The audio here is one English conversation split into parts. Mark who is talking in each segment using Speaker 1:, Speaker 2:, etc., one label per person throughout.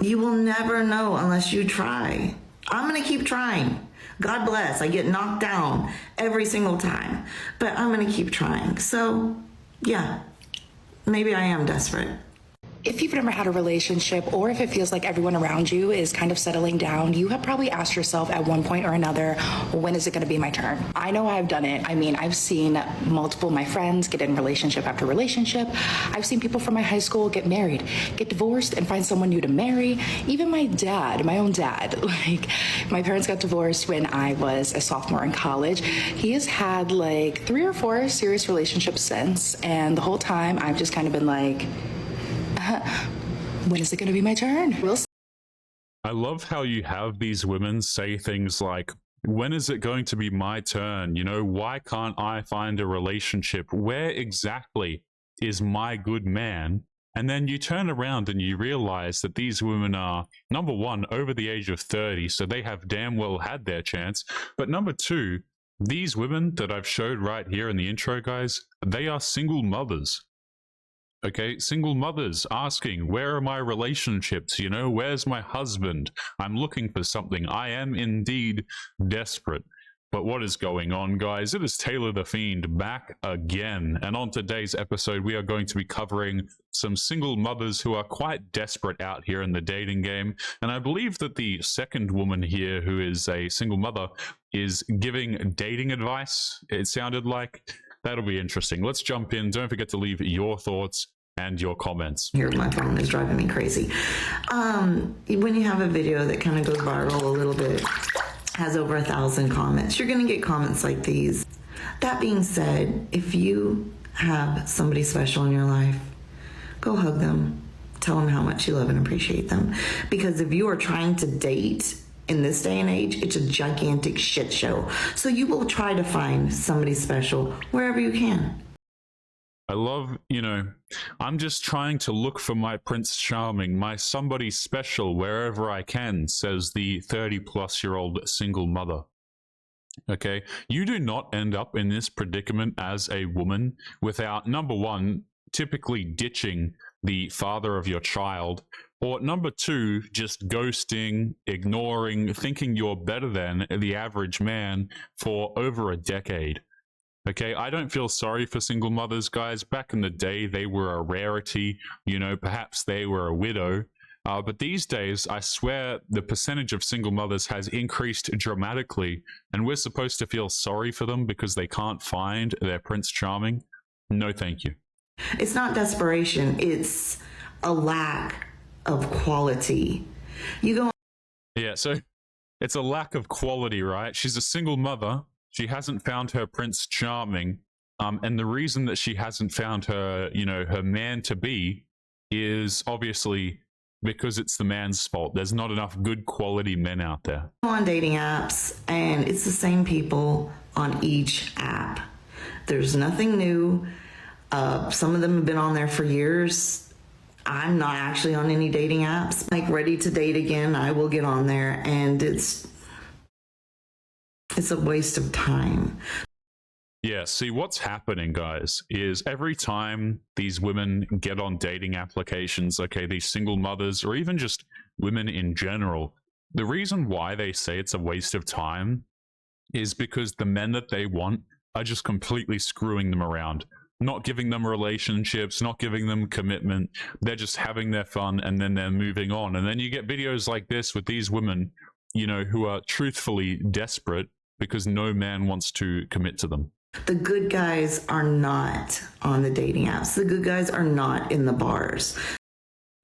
Speaker 1: You will never know unless you try. I'm going to keep trying. God bless. I get knocked down every single time, but I'm going to keep trying. So, yeah, maybe I am desperate.
Speaker 2: If you've never had a relationship, or if it feels like everyone around you is kind of settling down, you have probably asked yourself at one point or another, when is it going to be my turn? I know I've done it. I mean, I've seen multiple of my friends get in relationship after relationship. I've seen people from my high school get married, get divorced, and find someone new to marry. Even my dad, my own dad, like my parents got divorced when I was a sophomore in college. He has had like 3 or 4 serious relationships since, and the whole time I've just kind of been like, when is it going to be my turn? We'll see.
Speaker 3: I love how you have these women say things like, when is it going to be my turn? You know, why can't I find a relationship? Where exactly is my good man? And then you turn around and you realize that these women are, number one, over the age of 30, so they have damn well had their chance. But number two, these women that I've showed right here in the intro, guys, they are single mothers. Okay, single mothers asking, where are my relationships? You know, where's my husband? I'm looking for something. I am indeed desperate. But what is going on, guys? It is Taylor the Fiend back again. And on today's episode, we are going to be covering some single mothers who are quite desperate out here in the dating game. And I believe that the second woman here, who is a single mother, is giving dating advice, it sounded like. That'll be interesting. Let's jump in. Don't forget to leave your thoughts and your comments.
Speaker 1: Here, my phone is driving me crazy. When you have a video that kind of goes viral a little bit, has over 1,000 comments, you're going to get comments like these. That being said, if you have somebody special in your life, go hug them. Tell them how much you love and appreciate them. Because if you are trying to date in this day and age, it's a gigantic shit show. So you will try to find somebody special wherever you can.
Speaker 3: I love, you know, I'm just trying to look for my Prince Charming, my somebody special wherever I can, says the 30-plus-year-old single mother. Okay, you do not end up in this predicament as a woman without, number one, typically ditching the father of your child, or number two, just ghosting, ignoring, thinking you're better than the average man for over a decade. Okay, I don't feel sorry for single mothers, guys. Back in the day, they were a rarity. You know, perhaps they were a widow. But these days, I swear the percentage of single mothers has increased dramatically, and we're supposed to feel sorry for them because they can't find their Prince Charming. No, thank you.
Speaker 1: It's not desperation. It's a lack of quality. You go.
Speaker 3: Yeah, so it's a lack of quality, right? She's a single mother. She hasn't found her Prince Charming. And the reason that she hasn't found her, you know, her man to be is obviously because it's the man's fault. There's not enough good quality men out there.
Speaker 1: On dating apps, and it's the same people on each app. There's nothing new. Some of them have been on there for years. I'm not actually on any dating apps. Like, ready to date again, I will get on there, and it's a waste of time.
Speaker 3: Yeah, see, what's happening, guys, is every time these women get on dating applications, okay, these single mothers, or even just women in general, the reason why they say it's a waste of time is because the men that they want are just completely screwing them around. Not giving them relationships, not giving them commitment. They're just having their fun, and then they're moving on. And then you get videos like this with these women, you know, who are truthfully desperate because no man wants to commit to them.
Speaker 1: The good guys are not on the dating apps. The good guys are not in the bars.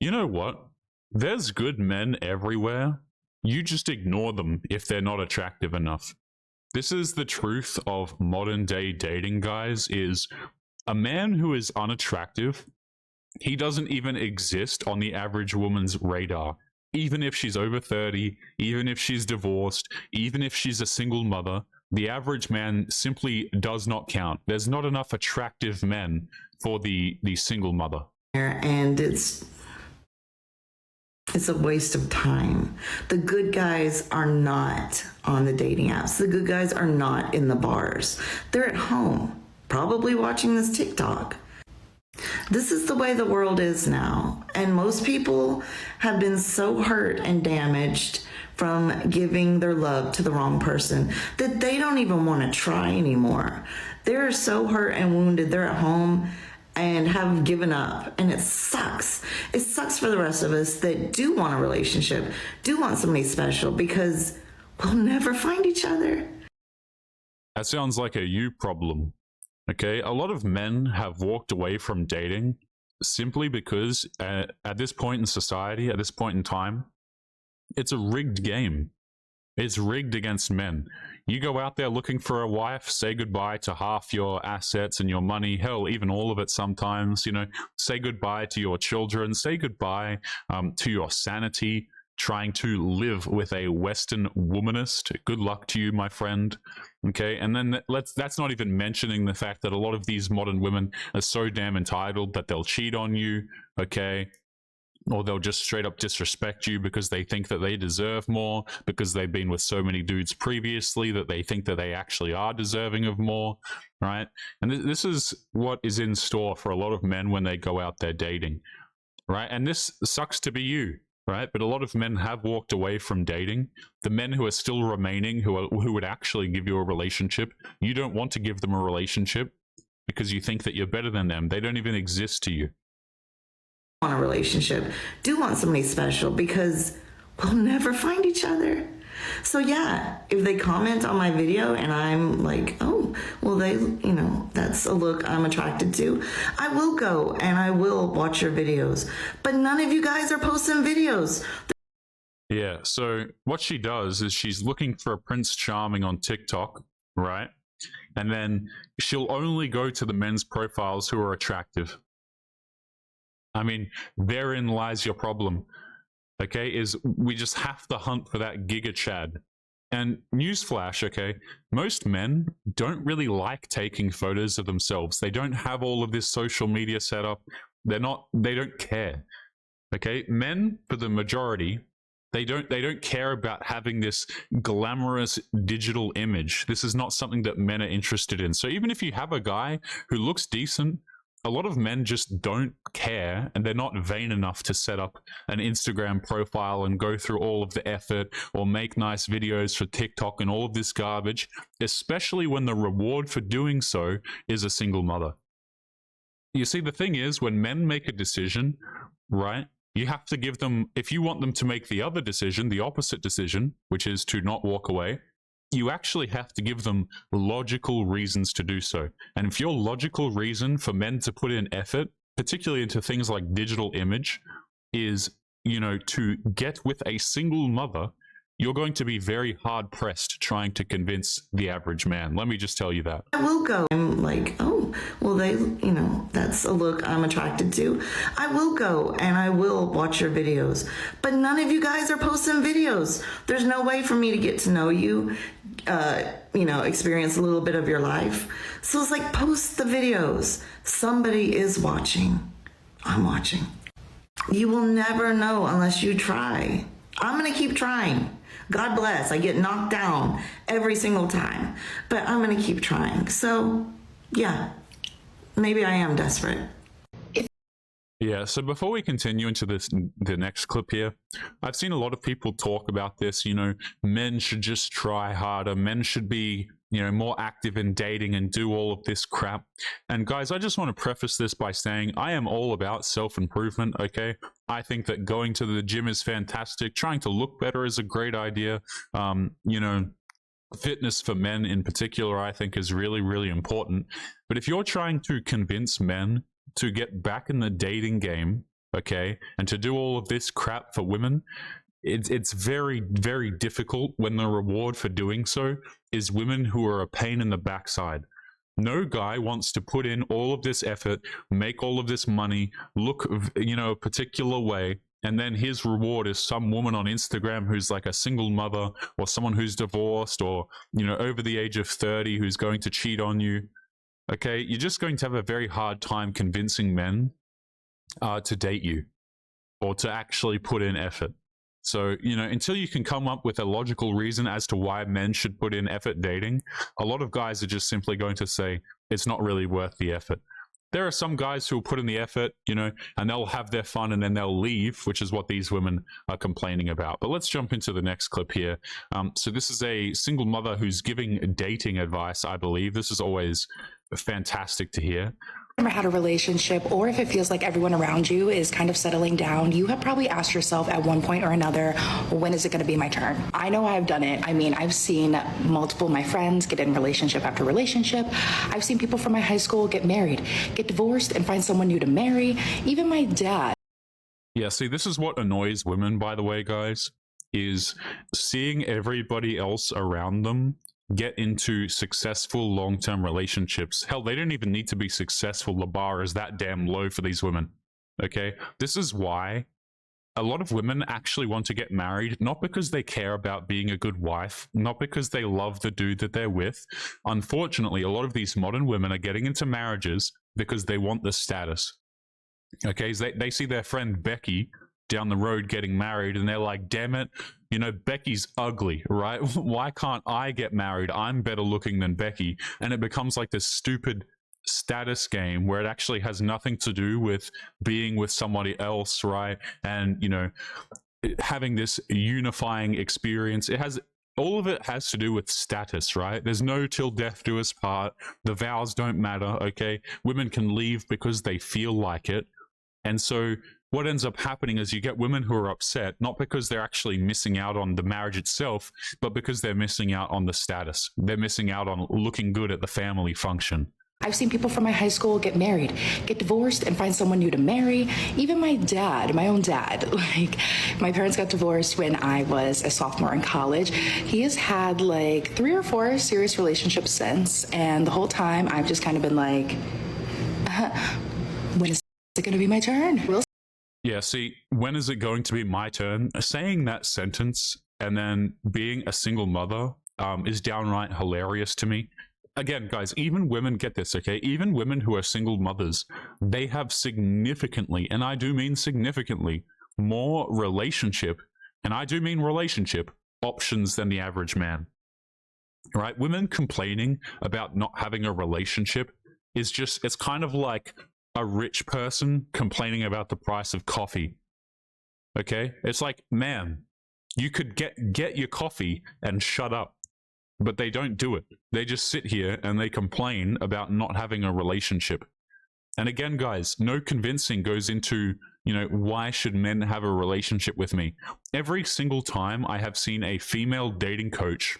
Speaker 3: You know what? There's good men everywhere. You just ignore them if they're not attractive enough. This is the truth of modern day dating, guys, is a man who is unattractive, he doesn't even exist on the average woman's radar. Even if she's over 30, even if she's divorced, even if she's a single mother, the average man simply does not count. There's not enough attractive men for the single mother.
Speaker 1: And it's a waste of time. The good guys are not on the dating apps. The good guys are not in the bars. They're at home, probably watching this TikTok. This is the way the world is now. And most people have been so hurt and damaged from giving their love to the wrong person that they don't even want to try anymore. They're so hurt and wounded. They're at home and have given up. And it sucks. It sucks for the rest of us that do want a relationship, do want somebody special, because we'll never find each other.
Speaker 3: That sounds like a you problem. Okay, a lot of men have walked away from dating simply because at this point in society, at this point in time, it's a rigged game. It's rigged against men. You go out there looking for a wife, say goodbye to half your assets and your money, hell, even all of it sometimes, you know, say goodbye to your children, say goodbye to your sanity, trying to live with a Western womanist. Good luck to you, my friend. Okay, and then that's not even mentioning the fact that a lot of these modern women are so damn entitled that they'll cheat on you, okay? Or they'll just straight up disrespect you because they think that they deserve more, because they've been with so many dudes previously that they think that they actually are deserving of more, right? And this is what is in store for a lot of men when they go out there dating, right? And this sucks to be you, right? But a lot of men have walked away from dating. The men who are still remaining, who would actually give you a relationship, you don't want to give them a relationship because you think that you're better than them. They don't even exist to you.
Speaker 1: Want a relationship, do want somebody special, because we'll never find each other. So yeah, if they comment on my video and I'm like, oh, well, that's a look I'm attracted to, I will go and I will watch your videos. But none of you guys are posting videos.
Speaker 3: Yeah, so what she does is she's looking for a Prince Charming on TikTok, right? And then she'll only go to the men's profiles who are attractive. I mean, therein lies your problem, okay, is we just have to hunt for that Giga Chad. And newsflash, okay, most men don't really like taking photos of themselves. They don't have all of this social media set up. They don't care, okay? Men, for the majority, they don't care about having this glamorous digital image. This is not something that men are interested in. So even if you have a guy who looks decent, a lot of men just don't care, and they're not vain enough to set up an Instagram profile and go through all of the effort or make nice videos for TikTok and all of this garbage, especially when the reward for doing so is a single mother. You see, the thing is, when men make a decision, right, you have to give them, if you want them to make the other decision, the opposite decision, which is to not walk away, you actually have to give them logical reasons to do so. And if your logical reason for men to put in effort, particularly into things like digital image, is, to get with a single mother, you're going to be very hard pressed trying to convince the average man. Let me just tell you that.
Speaker 1: I will go. I'm like, oh, well, that's a look I'm attracted to. I will go and I will watch your videos. But none of you guys are posting videos. There's no way for me to get to know you, experience a little bit of your life. So it's like, post the videos. Somebody is watching. I'm watching. You will never know unless you try. I'm going to keep trying. God bless. I get knocked down every single time, but I'm going to keep trying. So, yeah, maybe I am desperate.
Speaker 3: Yeah, so before we continue into the next clip here, I've seen a lot of people talk about this, men should just try harder, men should be, more active in dating and do all of this crap. And guys, I just want to preface this by saying I am all about self-improvement, okay? I think that going to the gym is fantastic. Trying to look better is a great idea. Fitness for men in particular, I think, is really, really important. But if you're trying to convince men to get back in the dating game, okay, and to do all of this crap for women, it's very, very difficult when the reward for doing so is women who are a pain in the backside. No guy wants to put in all of this effort, make all of this money, look, a particular way, and then his reward is some woman on Instagram who's like a single mother, or someone who's divorced, or, over the age of 30 who's going to cheat on you. Okay, you're just going to have a very hard time convincing men to date you or to actually put in effort. So, until you can come up with a logical reason as to why men should put in effort dating, a lot of guys are just simply going to say, it's not really worth the effort. There are some guys who will put in the effort, you know, and they'll have their fun and then they'll leave, which is what these women are complaining about. But let's jump into the next clip here. So this is a single mother who's giving dating advice, I believe. This is always fantastic to hear.
Speaker 2: Ever had a relationship, or if it feels like everyone around you is kind of settling down, you have probably asked yourself at one point or another, when is it going to be my turn? I know I've done it. I mean, I've seen multiple of my friends get in relationship after relationship. I've seen people from my high school get married, get divorced, and find someone new to marry. Even my dad.
Speaker 3: Yeah, see, this is what annoys women, by the way, guys, is seeing everybody else around them get into successful long-term relationships. Hell, they don't even need to be successful. The bar is that damn low for these women. Okay, this is why a lot of women actually want to get married, not because they care about being a good wife, not because they love the dude that they're with. Unfortunately, a lot of these modern women are getting into marriages because they want the status. Okay, so they see their friend Becky down the road getting married and they're like, damn it, you know, Becky's ugly, right? Why can't I get married? I'm better looking than Becky. And it becomes like this stupid status game where it actually has nothing to do with being with somebody else, right? And, you know, having this unifying experience. All of it has to do with status, right? There's no till death do us part. The vows don't matter, okay? Women can leave because they feel like it. And so what ends up happening is you get women who are upset, not because they're actually missing out on the marriage itself, but because they're missing out on the status. They're missing out on looking good at the family function.
Speaker 2: I've seen people from my high school get married, get divorced, and find someone new to marry. Even my dad, my own dad, like my parents got divorced when I was a sophomore in college. He has had like 3 or 4 serious relationships since. And the whole time I've just kind of been like, when is it going to be my turn?
Speaker 3: Yeah, see, when is it going to be my turn? Saying that sentence and then being a single mother is downright hilarious to me. Again, guys, even women get this, okay? Even women who are single mothers, they have significantly, and I do mean significantly, more relationship, and I do mean relationship, options than the average man. Right? Women complaining about not having a relationship is just, it's kind of like a rich person complaining about the price of coffee. Okay? It's like, man, you could get your coffee and shut up. But they don't do it. They just sit here and they complain about not having a relationship. And again, guys, no convincing goes into, you know, why should men have a relationship with me? Every single time I have seen a female dating coach,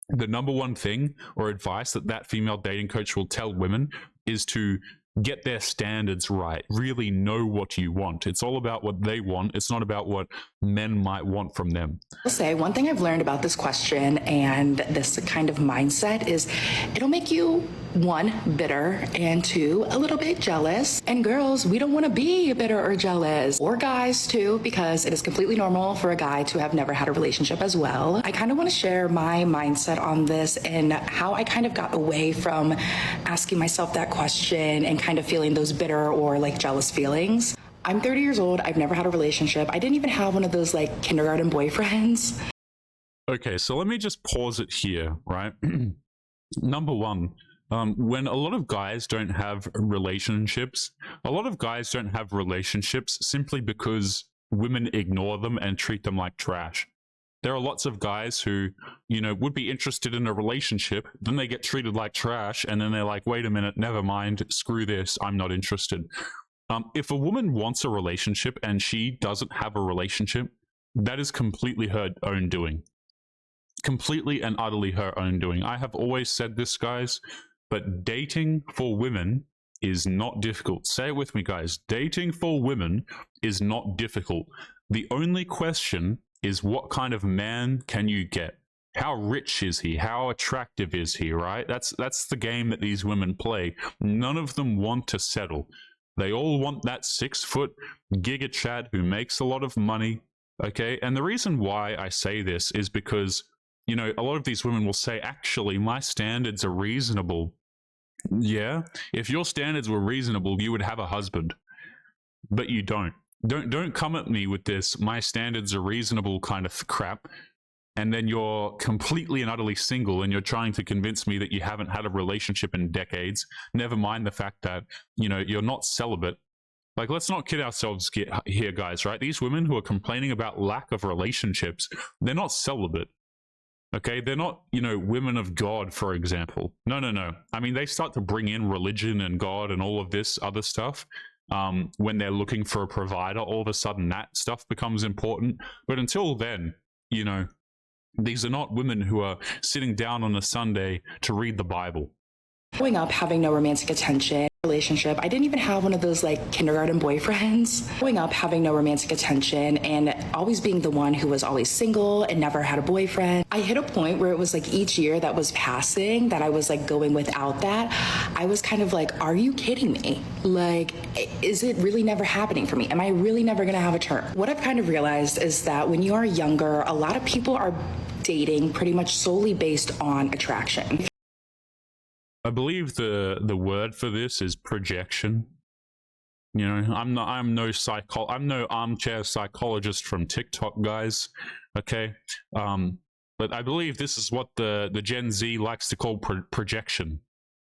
Speaker 3: the number one thing or advice that female dating coach will tell women is to get their standards right. Really know what you want. It's all about what they want. It's not about what men might want from them.
Speaker 2: I'll say one thing I've learned about this question and this kind of mindset is it'll make you, 1, bitter, and 2, a little bit jealous. And girls, we don't want to be bitter or jealous, or guys too, because it is completely normal for a guy to have never had a relationship as well. I kind of want to share my mindset on this and how I kind of got away from asking myself that question and kind of feeling those bitter or like jealous feelings. I'm 30 years old. I've never had a relationship. I didn't even have one of those like kindergarten boyfriends.
Speaker 3: Okay, so let me just pause it here, right? Number one, when a lot of guys don't have relationships, simply because women ignore them and treat them like trash. There are lots of guys who, you know, would be interested in a relationship, then they get treated like trash, and then they're like, wait a minute, never mind, screw this, I'm not interested. If a woman wants a relationship and she doesn't have a relationship, that is completely her own doing. Completely and utterly her own doing. I have always said this, guys, but dating for women is not difficult. Say it with me, guys. Dating for women is not difficult. The only question is, what kind of man can you get? How rich is he? How attractive is he, right? That's the game that these women play. None of them want to settle. They all want that 6-foot giga chad who makes a lot of money, okay? And the reason why I say this is because, you know, a lot of these women will say, actually, my standards are reasonable. Yeah, if your standards were reasonable, you would have a husband. But you don't. Don't come at me with this, my standards are reasonable kind of crap. and then you're completely and utterly single and you're trying to convince me that you haven't had a relationship in decades, never mind the fact that, you know, you're not celibate. Like, let's not kid ourselves here, guys, right? These women who are complaining about lack of relationships, they're not celibate. Okay, they're not, you know, women of God, for example. No. I mean, they start to bring in religion and God and all of this other stuff. When they're looking for a provider, all of a sudden that stuff becomes important. But until then, you know, these are not women who are sitting down on a Sunday to read the Bible.
Speaker 2: Growing up, having no romantic attention, relationship, I didn't even have one of those like kindergarten boyfriends. Growing up, having no romantic attention and always being the one who was always single and never had a boyfriend. I hit a point where it was like each year that was passing that I was like going without that. I was kind of like, are you kidding me? Like, is it really never happening for me? Am I really never gonna have a turn? What I've kind of realized is that when you are younger, a lot of people are dating pretty much solely based on attraction.
Speaker 3: I believe the word for this is projection. You know, I'm no armchair psychologist from TikTok, guys. Okay, but I believe this is what the Gen Z likes to call projection.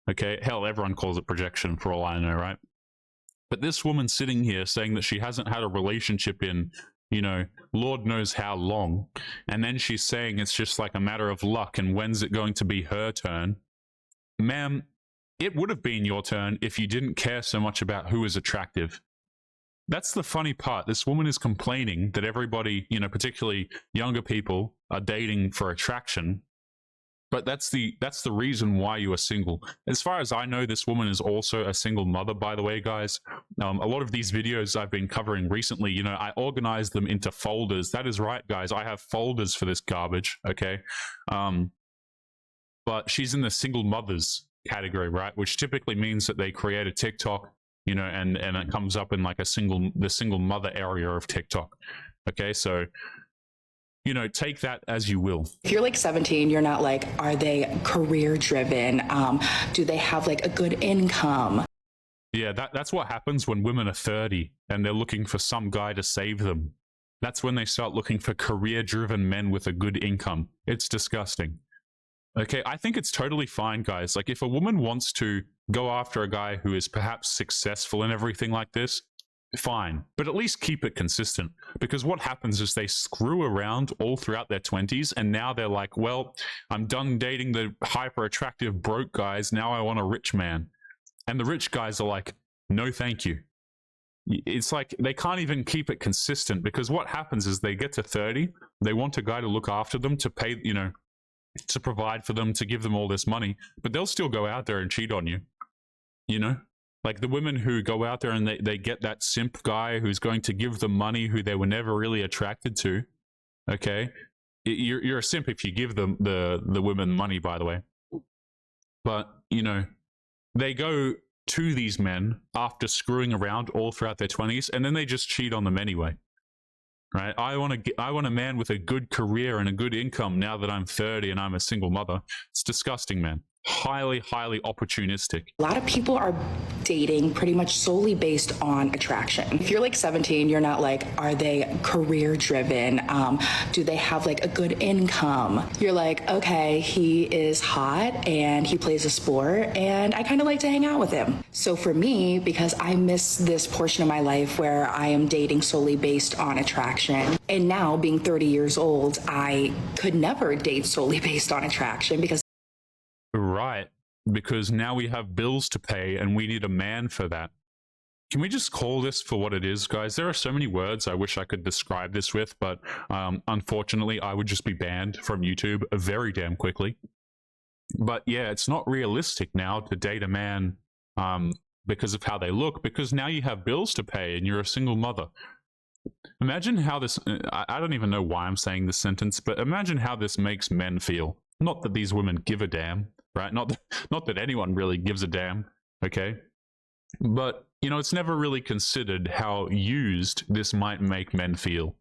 Speaker 3: Okay, hell, everyone calls it projection for all I know, right? But this woman sitting here saying that she hasn't had a relationship in, you know, Lord knows how long, and then she's saying it's just like a matter of luck and when's it going to be her turn. Ma'am, it would have been your turn if you didn't care so much about who is attractive. That's the funny part. This woman is complaining that everybody, you know, particularly younger people, are dating for attraction. But that's the reason why you are single. As far as I know, this woman is also a single mother, by the way, guys. A lot of these videos I've been covering recently, you know, I organize them into folders. That is right, guys. I have folders for this garbage, okay? But she's in the single mothers category, right? Which typically means that they create a TikTok, you know, and it comes up in like the single mother area of TikTok. Okay, so, you know, take that as you will.
Speaker 2: If you're like 17, you're not like, are they career driven? Do they have like a good income?
Speaker 3: Yeah, that's what happens when women are 30 and they're looking for some guy to save them. That's when they start looking for career driven men with a good income. It's disgusting. Okay, I think it's totally fine, guys. Like, if a woman wants to go after a guy who is perhaps successful and everything like this, fine. But at least keep it consistent. Because what happens is they screw around all throughout their 20s, and now they're like, well, I'm done dating the hyper-attractive broke guys, now I want a rich man. And the rich guys are like, no thank you. It's like they can't even keep it consistent, because what happens is they get to 30, they want a guy to look after them, to pay, you know, to provide for them, to give them all this money, but they'll still go out there and cheat on you. You know, like the women who go out there and they get that simp guy who's going to give them money who they were never really attracted to. Okay, you're a simp if you give them the women money, by the way. But you know, they go to these men after screwing around all throughout their 20s, and then they just cheat on them anyway. Right? I want a man with a good career and a good income now that I'm 30 and I'm a single mother. It's disgusting, man. Highly opportunistic.
Speaker 2: A lot of people are dating pretty much solely based on attraction. If you're like 17, you're not like, are they career driven? Do they have like a good income? You're like, okay, he is hot and he plays a sport and I kind of like to hang out with him. So for me, because I miss this portion of my life where I am dating solely based on attraction, and now being 30 years old, I could never date solely based on attraction because
Speaker 3: right, because now we have bills to pay and we need a man for that. Can we just call this for what it is, guys? There are so many words I wish I could describe this with, but unfortunately I would just be banned from YouTube very damn quickly. But yeah, it's not realistic now to date a man because of how they look, because now you have bills to pay and you're a single mother. Imagine how this, I don't even know why I'm saying this sentence, but imagine how this makes men feel. Not that these women give a damn, right? Not that anyone really gives a damn, okay? But, you know, it's never really considered how used this might make men feel,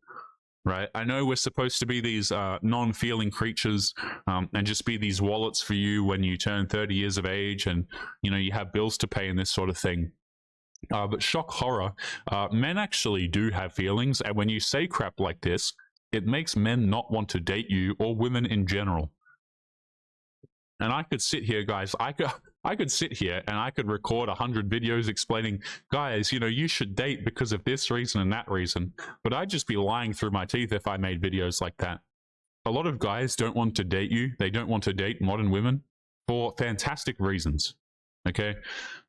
Speaker 3: right? I know we're supposed to be these non-feeling creatures and just be these wallets for you when you turn 30 years of age and, you know, you have bills to pay and this sort of thing. But shock horror, men actually do have feelings, and when you say crap like this, It makes men not want to date you or women in general. And I could sit here, guys, I could sit here and I could record 100 videos explaining, guys, you know, you should date because of this reason and that reason. But I'd just be lying through my teeth if I made videos like that. A lot of guys don't want to date you. They don't want to date modern women for fantastic reasons. Okay.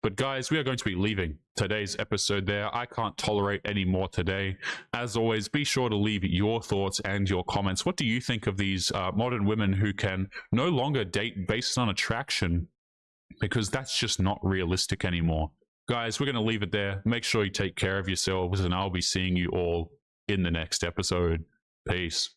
Speaker 3: But guys, we are going to be leaving today's episode there. I can't tolerate any more today. As always, be sure to leave your thoughts and your comments. What do you think of these modern women who can no longer date based on attraction? Because that's just not realistic anymore. Guys, we're going to leave it there. Make sure you take care of yourselves, and I'll be seeing you all in the next episode. Peace.